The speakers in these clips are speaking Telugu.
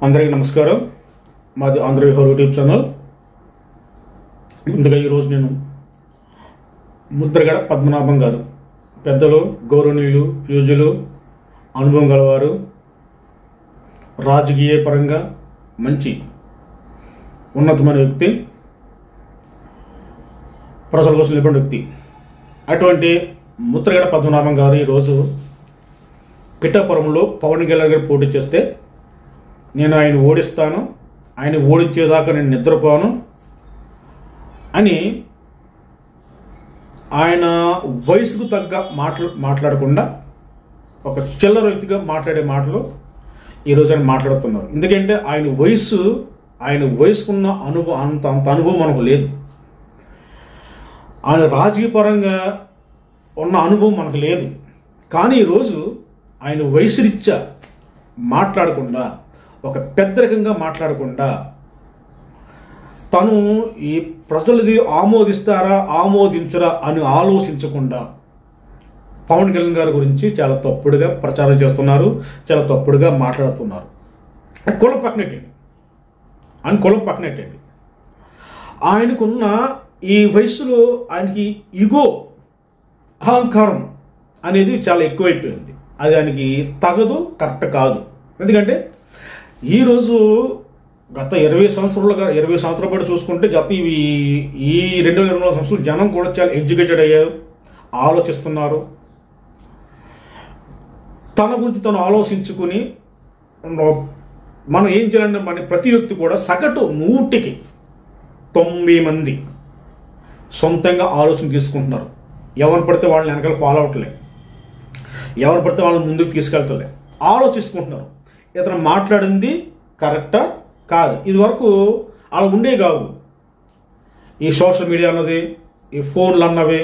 అందరికీ నమస్కారం. మాది ఆంధ్రవిహార్ యూట్యూబ్ ఛానల్. ముందుగా ఈరోజు నేను ముద్రగడ పద్మనాభం గారు పెద్దలు, గౌరవనీయులు, పూజ్యులు, అనుభవం గలవారు, రాజకీయ పరంగా మంచి ఉన్నతమైన వ్యక్తి, ప్రజల కోసం నిలబడిన వ్యక్తి. అటువంటి ముద్రగడ పద్మనాభం గారు ఈరోజు పిఠాపురంలో పవన్ కళ్యాణ్ గారు పోటీ చేస్తే నేను ఆయన ఓడిస్తాను, ఆయన ఓడించేదాకా నేను నిద్రపోను అని ఆయన వయసుకు తగ్గ మాట్లాడకుండా ఒక చిల్లర వ్యక్తిగా మాట్లాడే మాటలు ఈరోజు ఆయన మాట్లాడుతున్నారు. ఎందుకంటే ఆయన వయసుకున్న అనుభవం అంత అనుభవం మనకు లేదు. ఆయన రాజకీయ పరంగా ఉన్న అనుభవం మనకు లేదు. కానీ ఈరోజు ఆయన వయసు రీత్యా మాట్లాడకుండా, ఒక పెద్దరికంగా మాట్లాడకుండా, తను ఈ ప్రజలది ఆమోదిస్తారా ఆమోదించరా అని ఆలోచించకుండా పవన్ కళ్యాణ్ గారి గురించి చాలా తప్పుడుగా ప్రచారం చేస్తున్నారు, చాలా తప్పుడుగా మాట్లాడుతున్నారు. కులం పక్కనెట్టండి. ఆయనకున్న ఈ వయసులో ఆయనకి ఇగో, అహంకారం అనేది చాలా ఎక్కువైపోయింది. అది ఆయనకి తగదు, కరెక్ట్ కాదు. ఎందుకంటే ఈరోజు గత 20 సంవత్సరాల పాటు చూసుకుంటే ఈ 2024 సంవత్సరాలు జనం కూడా చాలా ఎడ్యుకేటెడ్ అయ్యారు, ఆలోచిస్తున్నారు. తన గురించి తను ఆలోచించుకుని మనం ఏం చేయాలంటే మన ప్రతి వ్యక్తి కూడా సగటు 100కి 90 మంది సొంతంగా ఆలోచన తీసుకుంటున్నారు. ఎవరు పడితే వాళ్ళని వెనకాల ఫాలో అవట్లే, ఎవరు పడితే వాళ్ళని ముందుకు తీసుకెళ్తలే, ఆలోచిస్తుకుంటున్నారు. ఇతను మాట్లాడింది కరెక్టా కాదు. ఇది వరకు అలా ఉండే కావు. ఈ సోషల్ మీడియా అన్నది, ఈ ఫోన్లు అన్నవి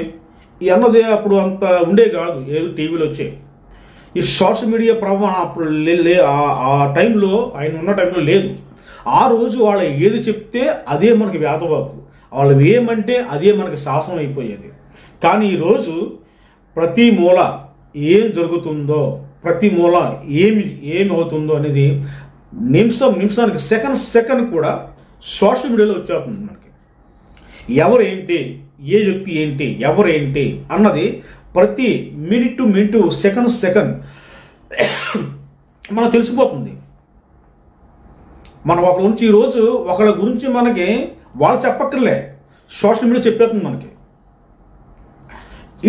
అన్నది అప్పుడు అంత ఉండే కాదు. ఏదో టీవీలో వచ్చాయి. ఈ సోషల్ మీడియా ప్రభావం అప్పుడు ఆ టైంలో, ఆయన ఉన్న టైంలో లేదు. ఆ రోజు వాళ్ళు ఏది చెప్తే అదే మనకి వేదవాక్కు, వాళ్ళు ఏమంటే అదే మనకి శాసనం అయిపోయేది. కానీ ఈరోజు ప్రతి మూల ఏం జరుగుతుందో, ప్రతి మూల ఏమి అవుతుందో అనేది నిమిషానికి సెకండ్ కూడా సోషల్ మీడియాలో వచ్చేస్తుంది మనకి. ఎవరేంటి, ఏ వ్యక్తి ఏంటి, ఎవరేంటి అన్నది ప్రతి మినిట్ సెకండ్ మనకు తెలిసిపోతుంది. మనం ఒకరి గురించి ఈరోజు ఒకళ్ళ గురించి మనకి వాళ్ళు చెప్పక్కర్లే, సోషల్ మీడియా చెప్పేస్తుంది మనకి.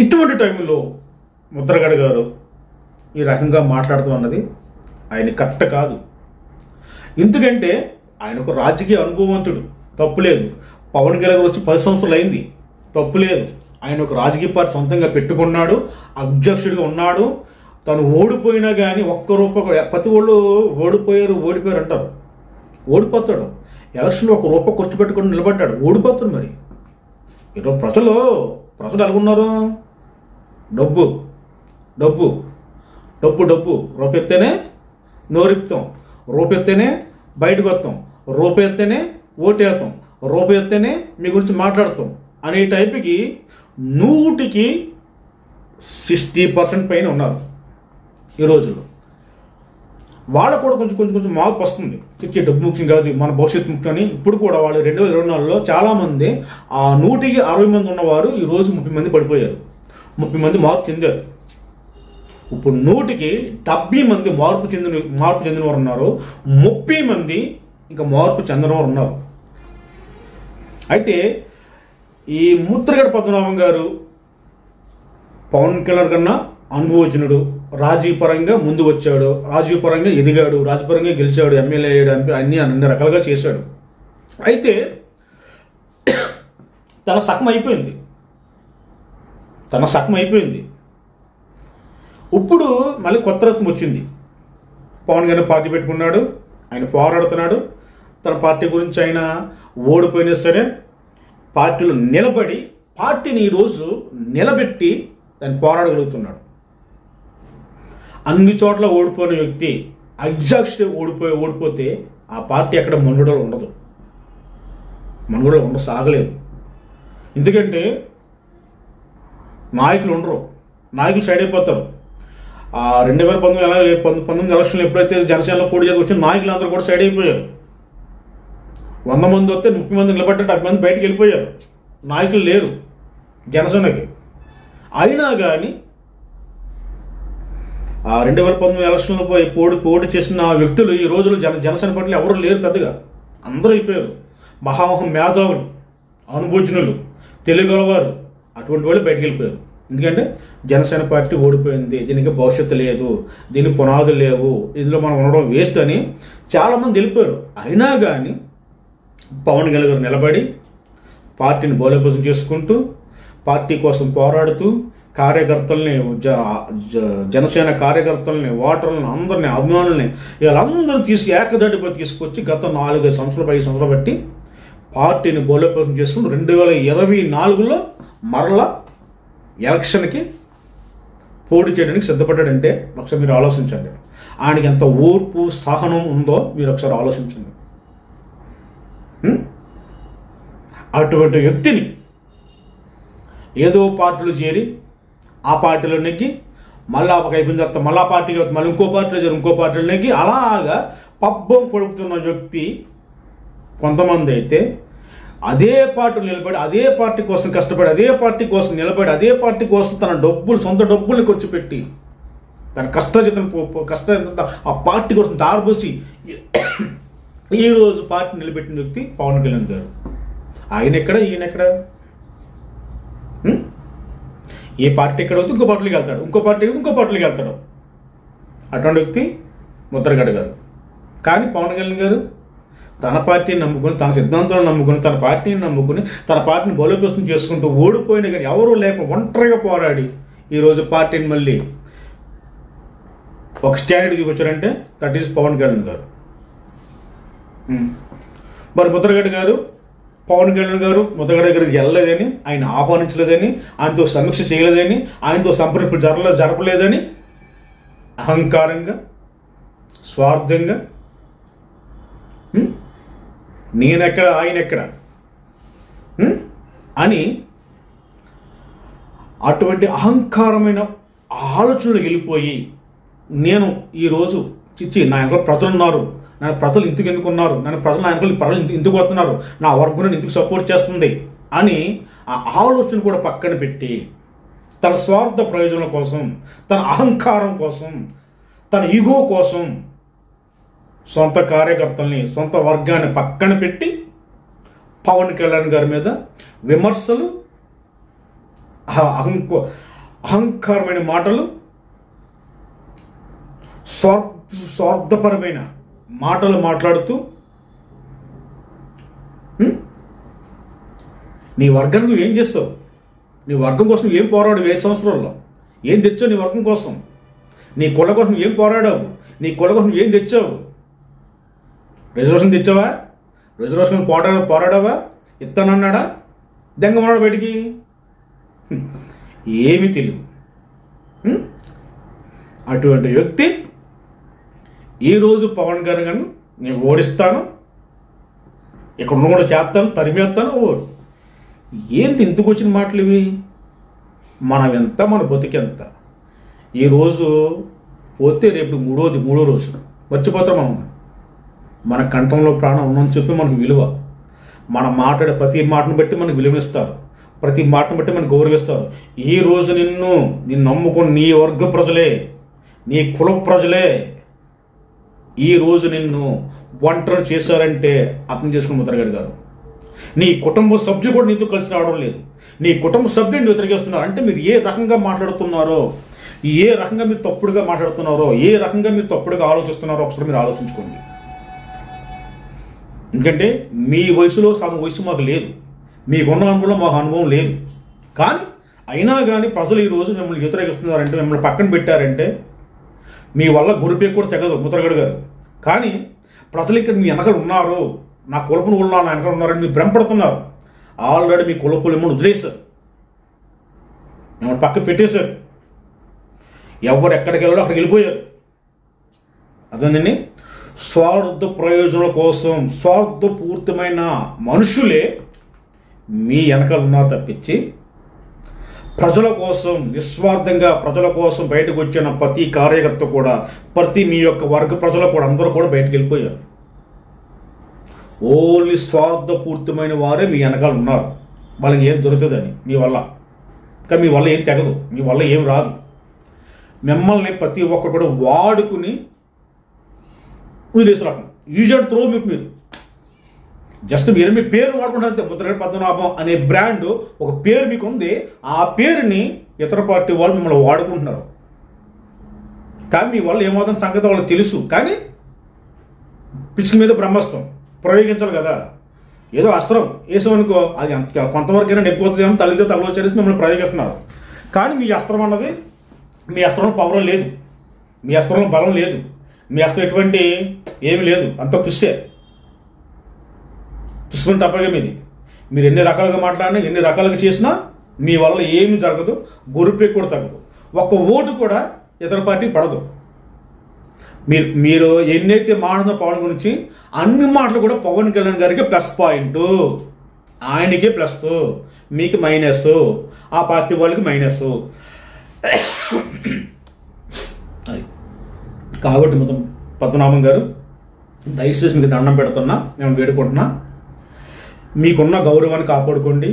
ఇటువంటి టైంలో ముద్రగడ గారు ఈ రకంగా మాట్లాడుతూ అన్నది ఆయన కరెక్ట్ కాదు. ఎందుకంటే ఆయన ఒక రాజకీయ అనుభవవంతుడు, తప్పులేదు. పవన్ కళ్యాణ్ వచ్చి 10 సంవత్సరాలు అయింది, తప్పులేదు. ఆయన ఒక రాజకీయ పార్టీ సొంతంగా పెట్టుకున్నాడు, అధ్యక్షుడిగా ఉన్నాడు. తను ఓడిపోయినా కానీ ఒక్క రూపాయి, ప్రతి వాళ్ళు ఓడిపోయారు అంటారు. ఓడిపోతాడు. ఎలక్షన్లో ఒక రూపాయి ఖర్చు పెట్టుకుని నిలబడ్డాడు, ఓడిపోతాడు. మరి ఈరోజు ప్రజలు ఎలాగున్నారు? డబ్బు రూపాయి ఎత్తేనే నోరిపుతాం, రూపాయి ఎత్తేనే బయటకు వస్తాం, రూపాయి ఎత్తేనే ఓటేస్తాం, రూపాయి ఎత్తేనే మీ గురించి మాట్లాడతాం అనే టైపుకి 100కి 60% పైన ఉన్నారు ఈ రోజుల్లో. వాళ్ళకు కూడా కొంచెం మార్పు వస్తుంది. చిచ్చే డబ్బు ముఖ్యం కాదు, మన భవిష్యత్తు ముఖ్యం అని. ఇప్పుడు కూడా వాళ్ళు 2024లో చాలామంది ఆ 100కి 60 మంది ఉన్నవారు ఈరోజు 30 మంది పడిపోయారు, 30 మంది మార్పు చెందారు. ఇప్పుడు 100కి 70 మంది మార్పు చెందిన వారు ఉన్నారు, 30 మంది ఇంకా మార్పు చెందిన వారు ఉన్నారు. అయితే ఈ ముద్రగడ పద్మనాభం గారు పవన్ కళ్యాణ్ కన్నా అనుభవజ్ఞుడు, రాజకీయపరంగా ముందు వచ్చాడు, రాజకీయపరంగా ఎదిగాడు, రాజకీయపరంగా గెలిచాడు, ఎమ్మెల్యే అయ్యాడు, ఎంపీ అన్ని రకాలుగా చేశాడు. అయితే తన సగం అయిపోయింది. ఇప్పుడు మళ్ళీ కొత్త రకం వచ్చింది. పవన్ కళ్యాణ్ పార్టీ పెట్టుకున్నాడు, ఆయన పోరాడుతున్నాడు. తన పార్టీ గురించి ఆయన ఓడిపోయినా సరే పార్టీలో నిలబడి పార్టీని ఈరోజు నిలబెట్టి దాన్ని పోరాడగలుగుతున్నాడు. అన్ని చోట్ల ఓడిపోయిన వ్యక్తి అధ్యక్షుడు ఓడిపోతే ఆ పార్టీ అక్కడ మనుగడలో ఉండదు, సాగలేదు. ఎందుకంటే నాయకులు ఉండరు, నాయకులు సైడ్ అయిపోతారు. 2019 ఎలక్షన్లు ఎప్పుడైతే జనసేనలో పోటీ చేసి వచ్చిన నాయకులందరూ కూడా సైడ్ అయిపోయారు. 100 మంది వస్తే 30 మంది నిలబడ్డారు, 10 మంది బయటకు వెళ్ళిపోయారు. నాయకులు లేరు జనసేనకి. అయినా కానీ 2019 ఎలక్షన్లో పోటీ చేసిన వ్యక్తులు ఈ రోజుల్లో జనసేన పట్ల ఎవరు లేరు పెద్దగా. అందరూ అయిపోయారు. మేధావులు, అనుభవజ్ఞులు, తెలుగువారు, అటువంటి వాళ్ళు బయటకు వెళ్ళిపోయారు. ఎందుకంటే జనసేన పార్టీ ఓడిపోయింది, దీనికి భవిష్యత్తు లేదు, దీనికి పునాదులు లేవు, ఇందులో మనం ఉండడం వేస్ట్ అని చాలామంది వెళ్ళిపోయారు. అయినా కానీ పవన్ కళ్యాణ్ గారు నిలబడి పార్టీని బలోపేతం చేసుకుంటూ, పార్టీ కోసం పోరాడుతూ, కార్యకర్తల్ని, జనసేన కార్యకర్తల్ని, ఓటర్లను, అందరినీ, అభిమానుల్ని వీళ్ళందరూ ఏకదాటిపై తీసుకొచ్చి గత 4-5 సంవత్సరాలు 5 సంవత్సరాలు బట్టి పార్టీని బలోపేతం చేసుకుంటూ 2024లో మరలా ఎలక్షన్కి పోటీ చేయడానికి సిద్ధపడ్డాడంటే ఒకసారి మీరు ఆలోచించండి. ఆయనకి ఎంత ఓర్పు, సహనం ఉందో మీరు ఒకసారి ఆలోచించండి. అటువంటి వ్యక్తిని ఏదో పార్టీలో చేరి ఆ పార్టీలో నెగ్గి మళ్ళీ అయిపోయిన తర్వాత మళ్ళీ పార్టీలో మళ్ళీ ఇంకో పార్టీలో చేరి ఇంకో పార్టీలో నెగ్గి అలాగా పబ్బం పొడుపుతున్న వ్యక్తి కొంతమంది అయితే అదే పార్టీలో నిలబడి, అదే పార్టీ కోసం కష్టపడి, అదే పార్టీ కోసం నిలబడి, అదే పార్టీ కోసం తన సొంత డబ్బుల్ని ఖర్చు పెట్టి, తన కష్ట ఆ పార్టీ కోసం దారిపోసి ఈరోజు పార్టీ నిలబెట్టిన వ్యక్తి పవన్ కళ్యాణ్ గారు. ఆయన ఎక్కడ, ఈయన ఎక్కడ? ఏ పార్టీ ఎక్కడ అవుతుంది ఇంకో పార్టీకి వెళ్తాడు, ఇంకో పార్టీకి వెళ్తాడు. అటువంటి వ్యక్తి ముద్రగడ గారు. కానీ పవన్ కళ్యాణ్ గారు తన పార్టీని నమ్ముకొని, తన సిద్ధాంతాలను నమ్ముకొని, తన పార్టీని నమ్ముకొని, తన పార్టీని బలోపేతం చేసుకుంటూ ఓడిపోయినా కానీ ఎవరూ లేక ఒంటరిగా పోరాడి ఈరోజు పార్టీని మళ్ళీ ఒక స్టాండర్డ్ తీసుకొచ్చారంటే దట్ ఈస్ పవన్ కళ్యాణ్ గారు. మరి ముద్రగడ గారు, పవన్ కళ్యాణ్ గారు ముద్రగడ గారికి వెళ్ళలేదని, ఆయన ఆహ్వానించలేదని, ఆయనతో సమీక్ష చేయలేదని, ఆయనతో సంప్రదింపులు జరపలేదని అహంకారంగా, స్వార్థంగా నేనెక్కడ ఆయన ఎక్కడ అని అటువంటి అహంకారమైన ఆలోచనలు వెళ్ళిపోయి, నేను ఈరోజు నా వెనకాల ప్రజలు ఉన్నారు, నా ప్రజలు ఇందుకు ఎందుకున్నారు, నా వెనకాల ఇందుకు వస్తున్నారు, నా వర్గం నన్ను ఇందుకు సపోర్ట్ చేస్తుంది అని ఆ ఆలోచన కూడా పక్కన పెట్టి తన స్వార్థ ప్రయోజనం కోసం, తన అహంకారం కోసం, తన ఈగో కోసం సొంత కార్యకర్తల్ని, సొంత వర్గాన్ని పక్కన పెట్టి పవన్ కళ్యాణ్ గారి మీద విమర్శలు, అహంకారమైన మాటలు, స్వార్థపరమైన మాటలు మాట్లాడుతూ నీ వర్గం నువ్వు ఏం చేస్తావు? నీ వర్గం కోసం నువ్వు ఏం పోరాడావు? 5 సంవత్సరాల్లో ఏం తెచ్చావు? నీ వర్గం కోసం, నీ కుల కోసం ఏం పోరాడావు? నీ కుల కోసం ఏం తెచ్చావు? రిజర్వేషన్ తెచ్చావా? రిజర్వేషన్ పోరాడావా? ఇస్తానన్నాడా? దెంగమన్నాడు బయటికి? ఏమీ తెలియదు. అటువంటి వ్యక్తి ఈరోజు పవన్ కళ్యాణ్ నేను ఓడిస్తాను, ఇక్కడ కూడా చేస్తాను, తరిమేస్తాను. ఏంటి ఇంతకు వచ్చిన మాటలు ఇవి? మనం ఎంత, మన బతికెంత? ఈరోజు పోతే రేపు మూడో రోజు మర్చిపోతాం. మన కంఠంలో ప్రాణం ఉందని చెప్పి మనకు విలువ, మనం మాట్లాడే ప్రతి మాటను బట్టి మనకు విలువనిస్తారు, ప్రతి మాటను బట్టి మనకు గౌరవిస్తారు. ఈ రోజు నిన్ను నమ్ముకుని నీ వర్గ ప్రజలే, నీ కుల ప్రజలే ఈ రోజు నిన్ను ఒంటరి చేశారంటే అర్థం చేసుకుని ముద్రగడ గారు. నీ కుటుంబ సభ్యులు కూడా నీతో కలిసి రావడం లేదు, నీ కుటుంబ సభ్యులు నువ్వు తిరిగేస్తున్నారు అంటే మీరు ఏ రకంగా మాట్లాడుతున్నారో, ఏ రకంగా మీరు తప్పుడుగా మాట్లాడుతున్నారో, ఏ రకంగా మీరు తప్పుడుగా ఆలోచిస్తున్నారో ఒకసారి మీరు ఆలోచించుకోండి. ఎందుకంటే మీ వయసులో సగం వయసు మాకు లేదు, మీకున్న అనుభవంలో మాకు అనుభవం లేదు. కానీ అయినా కానీ ప్రజలు ఈరోజు మిమ్మల్ని వ్యతిరేకిస్తున్నారంటే, మిమ్మల్ని పక్కన పెట్టారంటే మీ వల్ల గురిపే కూడా తెగదు ముద్రగడ గారు. కానీ ప్రజలు ఇక్కడ మీ వెనకాల ఉన్నారు, నా కులపులు ఉన్నారు, నా వెనకాల ఉన్నారని మీరు భ్రమపడుతున్నారు. ఆల్రెడీ మీ కులపులు ఏమో వదిలేశారు, మిమ్మల్ని పక్క పెట్టేశారు. ఎవరు ఎక్కడికి వెళ్ళాలో అక్కడికి వెళ్ళిపోయారు. అదేనండి, స్వార్థ ప్రయోజనాల కోసం స్వార్థపూరితమైన మనుషులే మీ వెనకాల ఉన్నారు తప్పించి ప్రజల కోసం నిస్వార్థంగా ప్రజల కోసం బయటకు వచ్చిన ప్రతి కార్యకర్త కూడా, ప్రతి మీ యొక్క వర్గ ప్రజలు కూడా అందరూ కూడా బయటకు వెళ్ళిపోయారు. ఓన్లీ స్వార్థపూర్తమైన వారే మీ వెనకాల ఉన్నారు. వాళ్ళకి ఏం దొరుకుతుందని మీ వల్ల, కానీ మీ వల్ల ఏం తెగదు, మీ వల్ల ఏం రాదు. మిమ్మల్ని ప్రతి ఒక్కరు కూడా వాడుకుని వదిలేసి రకం యూజ్ అండ్ త్రో. మీరు జస్ట్ మీరు మీ పేరు వాడుకుంటారు అంతే. ముద్రగడ పద్మనాభం అనే బ్రాండ్ ఒక పేరు మీకు ఉంది, ఆ పేరుని ఇతర పార్టీ వాళ్ళు మిమ్మల్ని వాడుకుంటున్నారు. కానీ మీ వల్ల ఏమవుతుంది సంగతి వాళ్ళకి తెలుసు. కానీ పిచ్చి మీద బ్రహ్మాస్త్రం ప్రయోగించాలి కదా. ఏదో అస్త్రం వేసామనుకో, అది కొంతవరకైనా నెగ్గుతుందేమో తల్లితో తలవచ్చేసి మిమ్మల్ని ప్రయోగిస్తున్నారు. కానీ మీ అస్త్రం అన్నది, మీ అస్త్రంలో పవర్ లేదు, మీ అస్త్రంలో బలం లేదు, మీ అస్త్రం ఎటువంటి ఏమి లేదు, అంత తుస్సే తుసుకుని తప్పగా మీది. మీరు ఎన్ని రకాలుగా మాట్లాడినా, ఎన్ని రకాలుగా చేసినా మీ వల్ల ఏమి జరగదు, గొరుపెక్కి కూడా తగ్గదు, ఒక్క ఓటు కూడా ఇతర పార్టీ పడదు. మీరు ఎన్నైతే మాట్లాడుతున్న పవన్ గురించి అన్ని మాటలు కూడా పవన్ కళ్యాణ్ గారికి ప్లస్ పాయింట్, ఆయనకే ప్లస్, మీకు మైనస్, ఆ పార్టీ వాళ్ళకి మైనస్. కాబట్టి మొత్తం పద్మనాభం గారు దయచేసి మీకు దండం పెడుతున్నా, నేను వేడుకుంటున్నా, మీకున్న గౌరవాన్ని కాపాడుకోండి.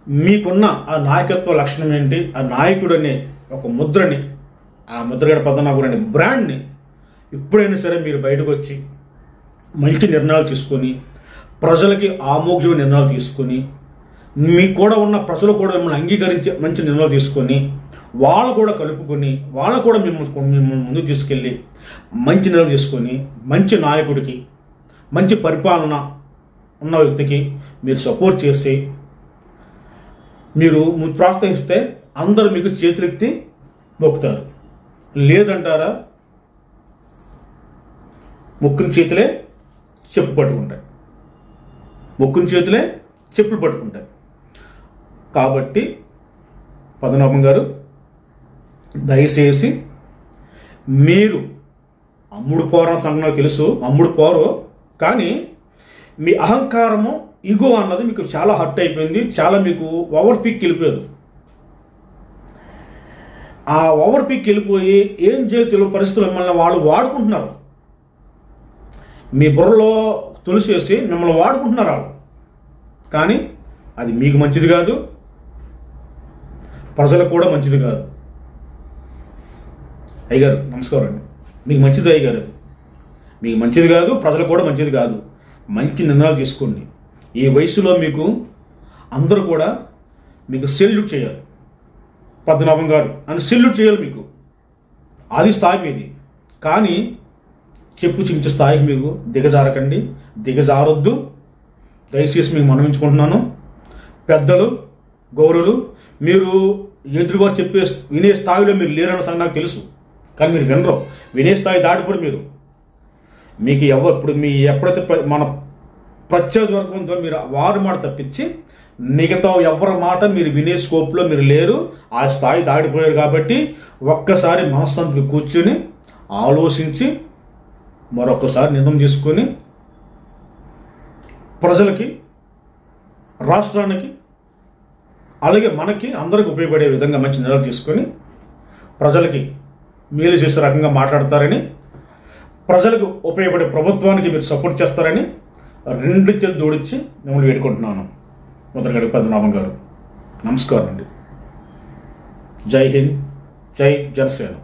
మీకున్న ఆ నాయకత్వ లక్షణం ఏంటి, ఆ నాయకుడు అనే ఒక ముద్రని, ఆ ముద్రగడ పద్మనాభం అనే బ్రాండ్ని ఎప్పుడైనా సరే మీరు బయటకు వచ్చి మంచి నిర్ణయాలు తీసుకొని, ప్రజలకి ఆమోగ్యమైన నిర్ణయాలు తీసుకొని, మీకు కూడా ఉన్న ప్రజలు కూడా మిమ్మల్ని అంగీకరించే మంచి నిర్ణయాలు తీసుకొని, వాళ్ళు కూడా కలుపుకొని, వాళ్ళు కూడా మిమ్మల్ని ముందుకు తీసుకెళ్ళి మంచి నిర్ణయాలు తీసుకొని, మంచి నాయకుడికి, మంచి పరిపాలన ఉన్న వ్యక్తికి మీరు సపోర్ట్ చేసి మీరు ప్రోత్సహిస్తే అందరూ మీకు చేతులెత్తి మొక్కుతారు. లేదంటారా, ముక్కుని చేతులే చెప్పు పట్టుకుంటాయి, ముక్కుని చేతులే చెప్పులు పట్టుకుంటాయి. కాబట్టి పద్మనాభం గారు దయచేసి మీరు అమ్ముడు పోరం సంఘం తెలుసు, అమ్ముడు పోరు, కానీ మీ అహంకారము ఈగో అన్నది మీకు చాలా హర్ట్ అయిపోయింది, చాలా మీకు ఓవర్ పీక్ వెళ్ళిపోయారు. ఆ ఓవర్ పీక్ వెళ్ళిపోయి ఏం చేయాలో తెలియని పరిస్థితులు మిమ్మల్ని వాళ్ళు వాడుకుంటున్నారు. మీ బుర్రలో తులసేసి మిమ్మల్ని వాడుకుంటున్నారు వాళ్ళు. కానీ అది మీకు మంచిది కాదు, ప్రజలకు కూడా మంచిది కాదు. అయ్యగారు నమస్కారం అండి, మీకు మంచిది అయ్యగారు, మీకు మంచిది కాదు, ప్రజలకు కూడా మంచిది కాదు. మంచి నిర్ణయాలు తీసుకోండి. ఈ వయసులో మీకు అందరూ కూడా మీకు సెల్యూట్ చేయాలి, పద్మనాభం గారు అని సెల్యూట్ చేయాలి మీకు. అది స్థాయి మీది. కానీ చెప్పు చించే స్థాయికి మీకు దిగజారకండి, దిగజారొద్దు. దయచేసి మీకు మనవించుకుంటున్నాను. పెద్దలు గౌరవులు మీరు ఎదురువారు చెప్పే వినే స్థాయిలో మీరు లేరన్న సంగతి నాకు తెలుసు, కానీ మీరు వినరు. వినే స్థాయి దాటిపోయి మీరు మీకు ఇప్పుడు మీ ఎప్పుడైతే మన ప్రత్యేక వర్గంతో మీరు వారి మాట తప్పించి మిగతా ఎవరి మాట మీరు వినే స్కోప్లో మీరు లేరు, ఆ స్థాయి దాటిపోయారు. కాబట్టి ఒక్కసారి మనస్సంతకు కూర్చుని ఆలోచించి మరొకసారి నిర్ణయం తీసుకొని ప్రజలకి, రాష్ట్రానికి, అలాగే మనకి అందరికి ఉపయోగపడే విధంగా మంచి నిర్ణయాలు తీసుకొని ప్రజలకి మేలు చేసే రకంగా మాట్లాడతారని, ప్రజలకు ఉపయోగపడే ప్రభుత్వానికి మీరు సపోర్ట్ చేస్తారని రెండు చేతులు జోడించి మిమ్మల్ని వేడుకుంటున్నాను. ముద్రగడ పద్మనాభం గారు నమస్కారం అండి. జై హింద్, జై జనసేన.